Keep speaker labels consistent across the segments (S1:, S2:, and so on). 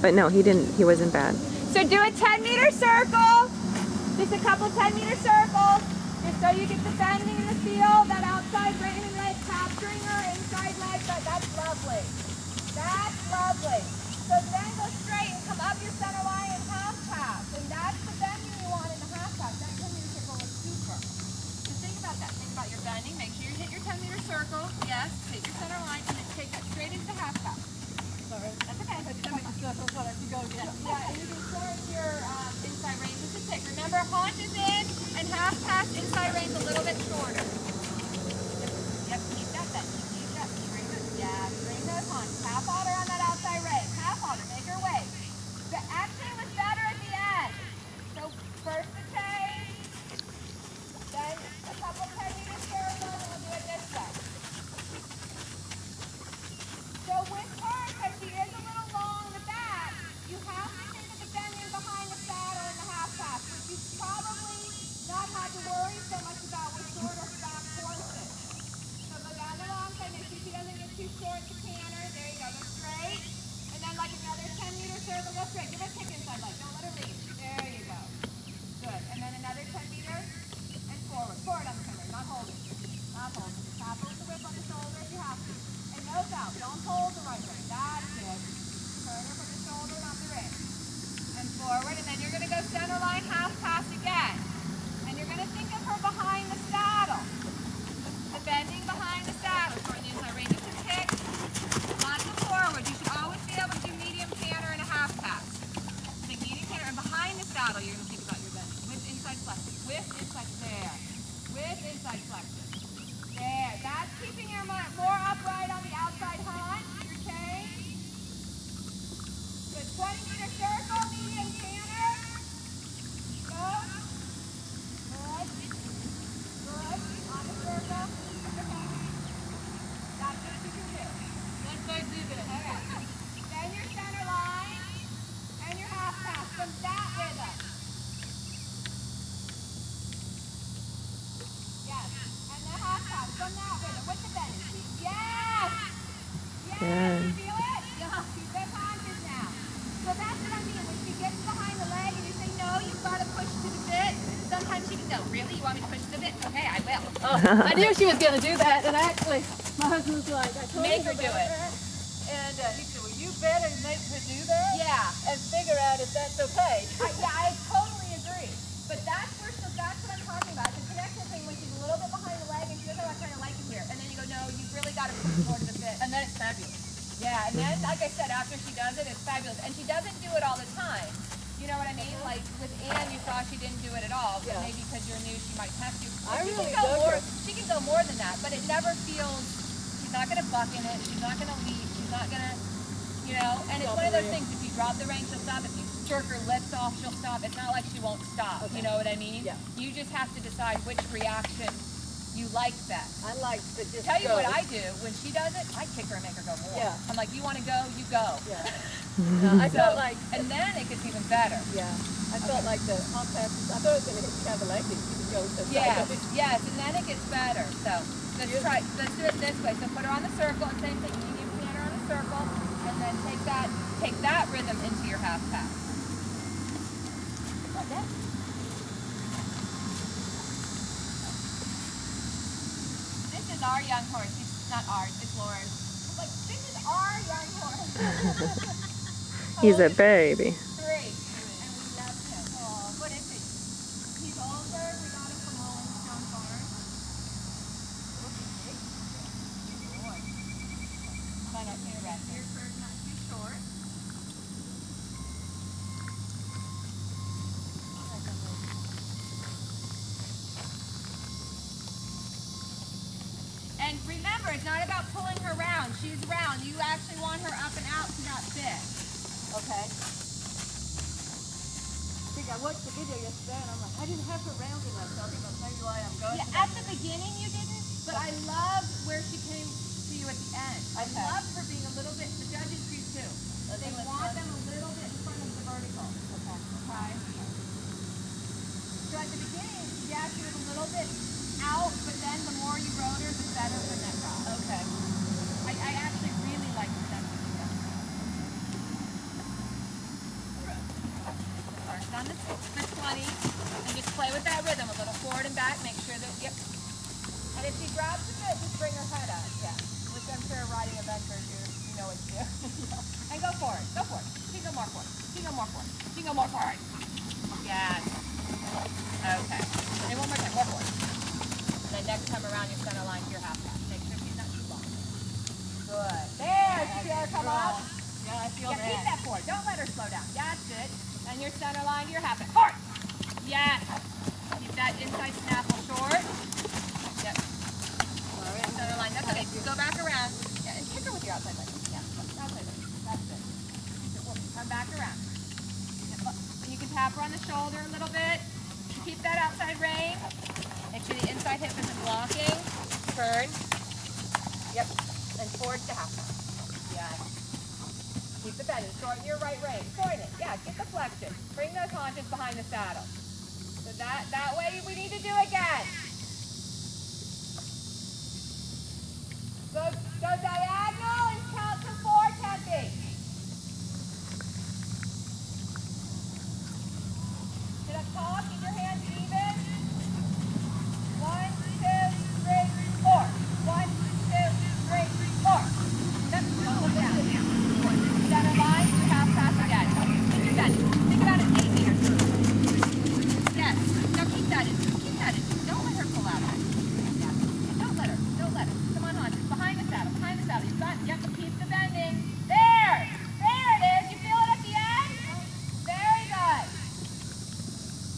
S1: But no, he didn't. He wasn't bad.
S2: So do a 10-meter circle. Just a couple 10-meter circles. Just so you get the bending in the field. That outside rein and leg, capturing her inside leg. That's lovely. That's lovely. So then go straight and come up your center line and half pass. And that's the bending you want in the half pass. That 10-meter circle is super. So think about that. Think about your bending. Make sure you hit your 10-meter circle. Yes. Hit your center line and then take that straight into the half pass. Sorry. That's okay. Yeah, and you can shorten your inside range just a tick. Remember, haunches in and half pass inside range a little bit shorter. Yep, keep that then. Keep that. Bring those. Yeah, bring those haunches. Half halter on that outside range. Half halter. Make her wait. The exit was better at the end. So first the change, then a couple 10-meter circles, and we'll do it this way. So with her, because she is a little long in the back, you have to think of the bending behind the saddle in the half pass, which you probably not had to worry so much about with shorter back horses. So go down the long side, make sure she doesn't get too short to canter. There you go, go straight. And then like another 10-meter circle, go straight. Give her a kick inside leg, don't let her leave. There you go. Good. And then another 10-meter and forward. Forward on the finger, not holding. Not holding. Just tap her with the whip on the shoulder if you have to. And nose out, don't hold the right rein. That's it. Turn her from the shoulder, not the rein. And forward, and then you're going to go center line, half pass again. And you're going to think of her behind the saddle. The bending behind the saddle. Shorten the inside rein just a tick. Lots of forward. You should always be able to do medium canter and a half pass. Think medium canter, and behind the saddle, you're going to think about your bending. With inside flexion. With inside, there. With inside flexion. There. That's keeping your more upright on the outside hunch. Your change. Good. 20-meter circle, medium canter. Go. Good. Good. On the circle. Okay. That's what you can do. Let's go do this. Okay. Then your center line and your half pass from that rhythm. Yes. And the half pass from that rhythm with the bending. Yes. Yes.
S1: Yeah.
S2: You feel it? Yeah. She's been conscious now. So that's what I mean. When she gets behind the leg and you say, no, you've got to push to the bit, sometimes she can go, really? You want me to push to the bit? Okay, I will.
S3: I knew she was going to do that, and actually, my husband was like, I told
S2: Make
S3: you
S2: her do it.
S3: And he said, well, you better make her do that
S2: Yeah.
S3: and figure out if that's okay.
S2: I totally agree. But that's what I'm talking about. The connection thing when she's a little bit behind the leg and she goes, oh, I kind of like it here. And then you go, no, you've really got to push more to the bit.
S3: And then it's fabulous.
S2: Yeah, and then, like I said, after she does it, it's fabulous. And she doesn't do it all the time. You know what I mean? Like with Anne, you saw she didn't do it at all. But
S3: Yeah.
S2: maybe because you're new, she might have to.
S3: I
S2: She
S3: really
S2: can go
S3: dug
S2: more.
S3: her.
S2: She can go more than that, but it never feels. She's not going to buck in it. She's not going to leap. She's not going to, you know. And it's one of those things. If you drop the rein, she'll stop. If you jerk her lips off, she'll stop. It's not like she won't stop.
S3: Okay.
S2: You know what I mean?
S3: Yeah.
S2: You just have to decide which reaction you like best.
S3: I like to just
S2: Tell you
S3: go.
S2: what I do when she does it, I kick her and make her go more.
S3: Yeah.
S2: I'm like, you want to go, you go.
S3: Yeah. I
S2: So,
S3: felt like,
S2: and then it gets even better.
S3: yeah, I felt like the hot passes, I thought it was going to hit kind of like it. She would go so
S2: Yes,
S3: fast.
S2: yes, and then it gets better. So let's do it this way. So put her on the circle, and same thing, medium canter on the circle, and then take that rhythm into your half pass. Like that. This is our young horse. It's not ours, it's Laura's. I'm like, this is our young horse.
S1: He's a baby.
S2: 3, and we love him. Oh, what is he? He's older. We got him from Rolling Stone Farm. Good boy. Find out here, rest. Your fur's not too short. And remember, it's not about pulling her round. She's round. You actually want her up and out to that bit.
S3: Okay. See, I watched the video yesterday and I'm like, I didn't have her round enough, so I think that's maybe why I'm going.
S2: Yeah, at the beginning you didn't, but I loved where she came to you at the end. I
S3: Okay.
S2: loved her being a little bit, the judges do too. They want them a little bit in front of the vertical.
S3: Okay.
S2: Okay. So at the beginning, yeah, she was a little bit out, but then the more you rode her, the better the neck got.
S3: Okay.
S2: I actually really liked the neck. on this for 20, and just play with that rhythm, a little forward and back, make sure that, yep. And if she grabs a bit, just bring her head up, yeah. Which I'm sure riding a venture, you know what to do. And go forward, go forward. She can go more forward, she can go more forward, she can go more forward. Yes. Okay. And one more time, more forward. And then next time around, your center line to your half pass. Make sure she's not too long. Good. There, you feel her come up?
S3: Yeah, I feel
S2: Yeah,
S3: that.
S2: keep that forward. Don't let her slow down. That's it. And your center line to your half pass. Forward. Yes. Keep that inside snaffle short. Yep. Center line. That's okay. Go back around. Yeah, and kick her with your outside leg. Yeah, outside leg. That's it. Come back around. You can tap her on the shoulder a little bit. Keep that outside rein. Make sure the inside hip isn't blocking. Turn. Yep. And forward to half pass. Yeah. Keep the bending. Shorten your right rein. Shorten it. Yeah, get the flexion. Bring those haunches behind the saddle. So that way we need to do again. Go diagonal and count to 4, Tempe. Sit up tall, keep your hands even. 1, 2, 3, 4. 1, 2, 3, 4. Step down. Center line, you half pass again. Again. Think about it 8 meters. Yes. Now keep that in. Keep that in. Don't let her pull out. Yeah. Don't let her. Don't let her. Come on, behind the saddle. Behind the saddle. You have to keep the bending. There. There it is. You feel it at the end? Very good.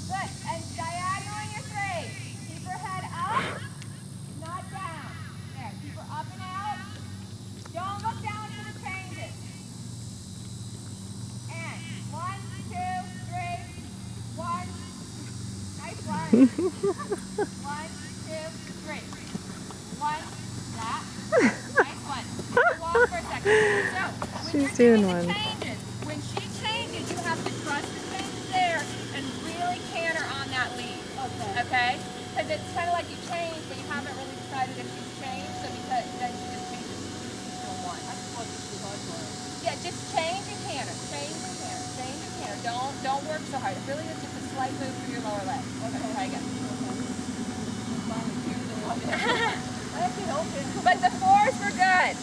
S2: Good. And diagonal in your 3. Keep her head up, not down. There. Keep her up and out. Don't look down for the changes. And 1, 2, 3. 1. Nice one. 1, 2, 3. 1. That. Nice one. Walk for a second. So, when
S1: She's
S2: you're
S1: doing
S2: the
S1: one.
S2: changes, when she changes, you have to trust the changes there and really canter on that lead. Okay? Because it's kind of like you change, but you haven't really decided if she's changed, so because then she just changes to a 1.
S3: I just want this too hard for her.
S2: Yeah, just change and canter. Change and canter. Change and canter. Don't work so hard. It really is just a slight move through your lower leg. Okay, try again. But the 4s were good.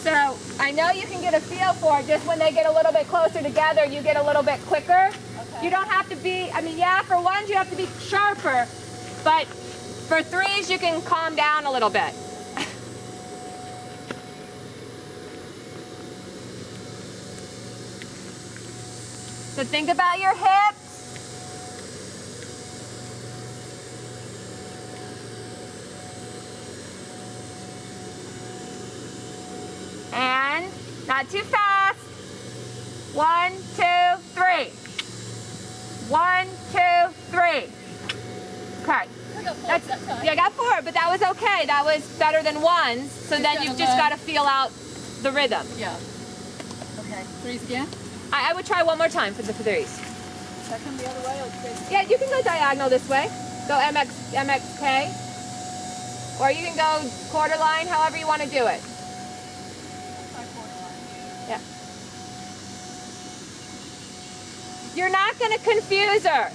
S2: So I know you can get a feel for it just when they get a little bit closer together, you get a little bit quicker.
S3: Okay.
S2: You don't have to be, I mean, yeah, for 1s you have to be sharper, but for 3s you can calm down a little bit. So think about your hips. And not too fast. 1, 2, 3. 1, 2, 3. Okay. That's, yeah, I got 4, but that was okay. That was better than 1s. So then you've just got to feel out the rhythm.
S3: Yeah. Okay. 3s again?
S2: I would try one more time for the 3s.
S3: Should I come the other way or straight?
S2: Yeah, you can go diagonal this way. Go MXK. Or you can go quarter line, however you want to do it.
S3: Try quarter line.
S2: Yeah. You're not going to confuse her.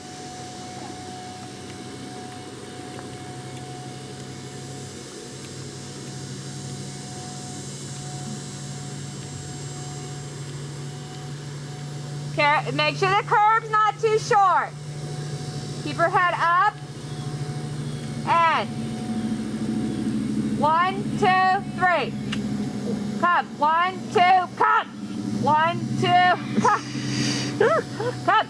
S2: Make sure the curve's not too short. Keep her head up. And 1, 2, 3. Come. 1, 2, come. 1, 2, come. Come.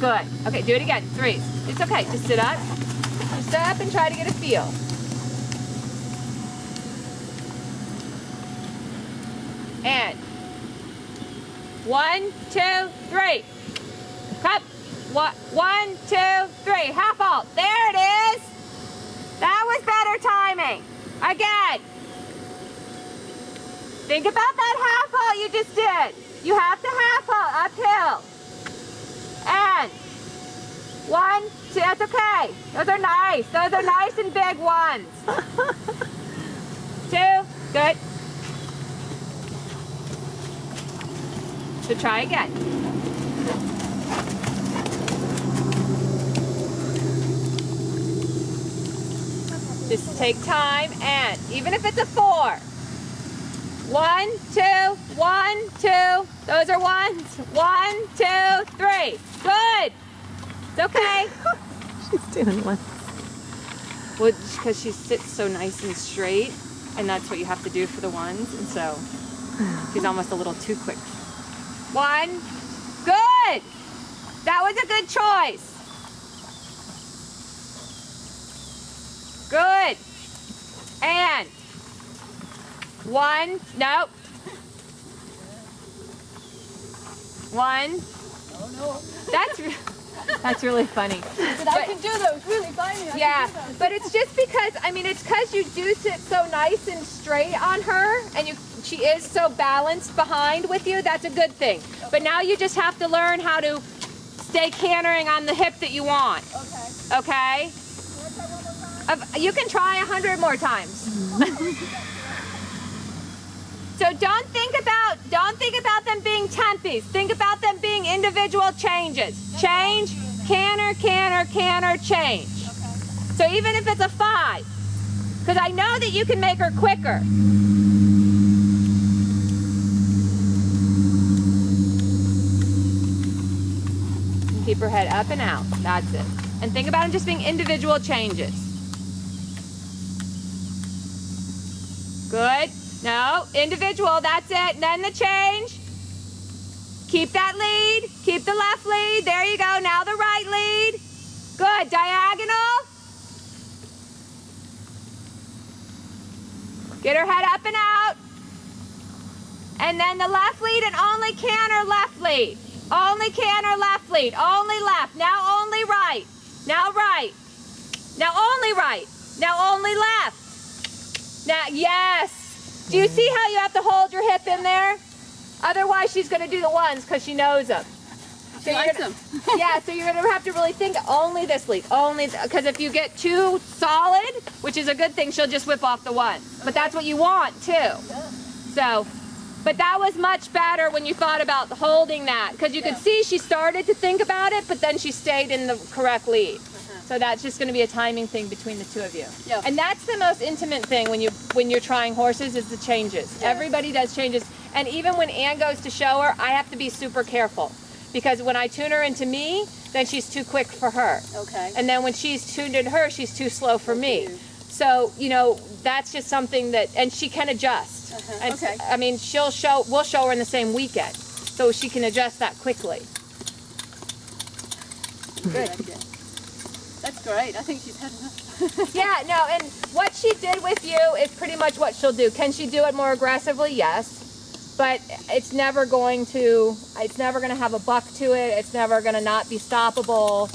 S2: Good. Okay, do it again. 3s. It's okay. Just sit up. Just sit up and try to get a feel. And 1, 2, 3. Come. 1, 2, 3. Half halt. There it is. That was better timing. Again. Think about that half halt you just did. You have to half halt uphill. And 1, 2. That's okay. Those are nice. Those are nice and big ones. 2. Good. So try again. Just take time, and even if it's a 4. 1, 2, 1, 2. Those are ones. 1, 2, 3. Good. It's okay.
S1: She's doing one.
S2: Well, because she sits so nice and straight, and that's what you have to do for the ones, and so she's almost a little too quick. 1. Good. That was a good choice. Good. And 1. Nope. 1.
S3: Oh no.
S2: That's really funny.
S3: But I can do those really finely.
S2: Yeah, but it's just because, I mean, it's because you do sit so nice and straight on her, and she is so balanced behind with you. That's a good thing. Okay. But now you just have to learn how to stay cantering on the hip that you want.
S3: Okay.
S2: Okay? You can try 100 more times. So don't think about them being tempies. Think about them being individual changes. Change, canter, canter, canter, change.
S3: Okay.
S2: So even if it's a 5, because I know that you can make her quicker. Keep her head up and out. That's it. And think about them just being individual changes. Good. No, individual, that's it. And then the change. Keep that lead. Keep the left lead. There you go. Now the right lead. Good. Diagonal. Get her head up and out. And then the left lead and only canter left lead. Only canter left lead. Only left. Now only right. Now right. Now only right. Now only left. Now, yes. Do you see how you have to hold your hip in there? Otherwise, she's going to do the ones because she knows them.
S3: She likes them.
S2: Yeah, so you're going to have to really think only this lead. Only, because if you get too solid, which is a good thing, she'll just whip off the one. But that's what you want, too.
S3: Yeah.
S2: So, but that was much better when you thought about holding that. Because you could see she started to think about it, but then she stayed in the correct lead. So that's just going to be a timing thing between the two of you.
S3: Yeah.
S2: And that's the most intimate thing when you're trying horses is the changes.
S3: Yeah.
S2: Everybody does changes. And even when Ann goes to show her, I have to be super careful. Because when I tune her into me, then she's too quick for her.
S3: Okay.
S2: And then when she's tuned in her, she's too slow for me. So, you know, that's just something that, and she can adjust. And
S3: Okay.
S2: I mean, we'll show her in the same weekend. So she can adjust that quickly.
S3: Good. That's great. I think she's had enough.
S2: Yeah, no, and what she did with you is pretty much what she'll do. Can she do it more aggressively? Yes. But it's never going to have a buck to it. It's never going to not be stoppable.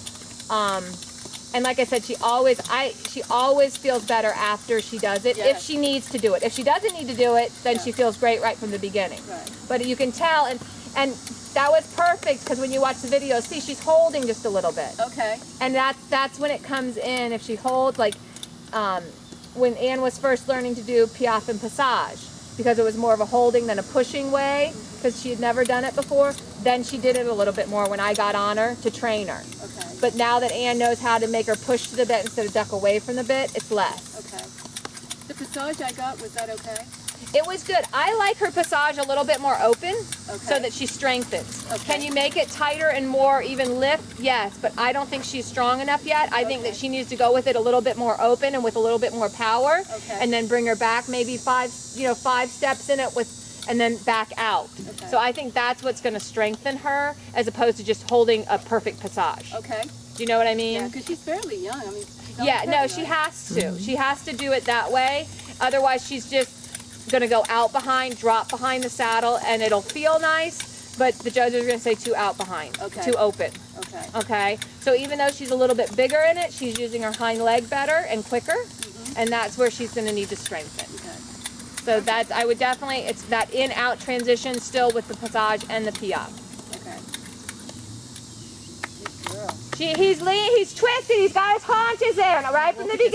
S2: And like I said, she always feels better after she does it, if she needs to do it. If she doesn't need to do it, then she feels great right from the beginning.
S3: Right.
S2: But you can tell, and that was perfect because when you watch the video, see, she's holding just a little bit.
S3: Okay.
S2: And that's when it comes in. If she holds, like when Ann was first learning to do piaffe and passage, because it was more of a holding than a pushing way, because she had never done it before, then she did it a little bit more when I got on her to train her.
S3: Okay.
S2: But now that Ann knows how to make her push to the bit instead of duck away from the bit, it's less.
S3: Okay. The passage I got, was that okay?
S2: It was good. I like her passage a little bit more open so that she strengthens.
S3: Okay.
S2: Can you make it tighter and more even lift? Yes, but I don't think she's strong enough yet. I think that she needs to go with it a little bit more open and with a little bit more power, and then bring her back maybe 5 steps in it and then back out.
S3: Okay.
S2: So I think that's what's going to strengthen her as opposed to just holding a perfect passage.
S3: Okay.
S2: Do you know what I mean?
S3: Yeah, because she's fairly young. I mean, she's
S2: Yeah,
S3: almost
S2: no,
S3: 30,
S2: she
S3: right?
S2: has to. She has to do it that way. Otherwise, she's just going to go out behind, drop behind the saddle, and it'll feel nice, but the judges are going to say too out behind, too open.
S3: Okay.
S2: Okay? So even though she's a little bit bigger in it, she's using her hind leg better and quicker, and that's where she's going to need to strengthen.
S3: Okay.
S2: So that's, I would definitely, it's that in-out transition still with the passage and the piaffe.
S3: Okay. Good girl.
S2: He's twisted, he's got his haunches in right from the beginning.